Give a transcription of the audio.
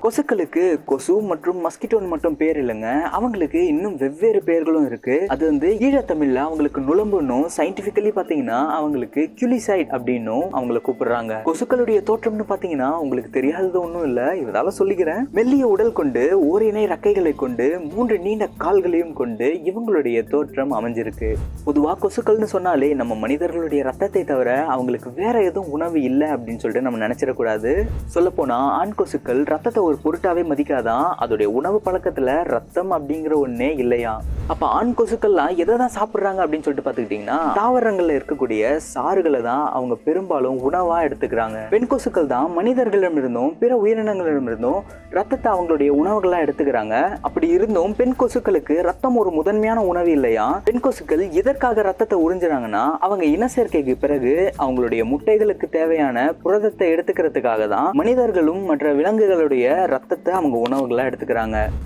கொசுக்களுக்கு கொசு மற்றும் மஸ்கிட்டோன்னு மட்டும் பேர் இல்லைங்க, அவங்களுக்கு இன்னும் வெவ்வேறு பெயர்களும் இருக்கு. அது வந்து ஈழத்தமிழ்ல அவங்களுக்கு நுளம்புன்னும், சயின்டிபிக்கலி பாத்தீங்கன்னா அவங்களுக்கு கியூலிசைட் அப்படின்னும் அவங்களை கூப்பிடுறாங்க. கொசுக்களுடைய தோற்றம்னு பாத்தீங்கன்னா உங்களுக்கு தெரியாதது ஒன்றும் இல்ல, இதால சொல்லிக்கிறேன். மெல்லிய உடல் கொண்டு ஓரிணை ரக்கைகளை கொண்டு 3 நீண்ட கால்களையும் கொண்டு இவங்களுடைய தோற்றம் அமைஞ்சிருக்கு. பொதுவா கொசுக்கள்னு சொன்னாலே நம்ம மனிதர்களுடைய ரத்தத்தை தவிர அவங்களுக்கு வேற எதுவும் உணவு இல்லை அப்படின்னு சொல்லிட்டு நம்ம நினைச்சிடக்கூடாது. சொல்ல போனா ஆண் கொசுக்கள் ரத்தத்தை ஒரு பொருட்டாவே மதிக்காதான், அதோடைய உணவு பழக்கத்துல ரத்தம் அப்படிங்கிற ஒண்ணே இல்லையா. அப்ப ஆண் கொசுக்கள்லாம் எதை தான் சாப்பிடுறாங்க அப்படின்னு சொல்லிட்டு பாத்துக்கிட்டீங்கன்னா, தாவரங்கள்ல இருக்கக்கூடிய சாறுகளை தான் அவங்க பெரும்பாலும் உணவா எடுத்துக்கிறாங்க. பெண் கொசுக்கள் தான் மனிதர்களிடமிருந்தும் பிற உயிரினங்களிடமிருந்தும் ரத்தத்தை அவங்களுடைய உணவுகளா எடுத்துக்கிறாங்க. அப்படி இருந்தும் பெண் கொசுக்களுக்கு ரத்தம் ஒரு முதன்மையான உணவு இல்லையா. பெண் கொசுக்கள் எதற்காக ரத்தத்தை உறிஞ்சுறாங்கன்னா, அவங்க இன சேர்க்கைக்கு பிறகு அவங்களுடைய முட்டைகளுக்கு தேவையான புரதத்தை எடுத்துக்கிறதுக்காக தான் மனிதர்களும் மற்ற விலங்குகளுடைய ரத்தத்தை அவங்க உணவுகளா எடுத்துக்கிறாங்க.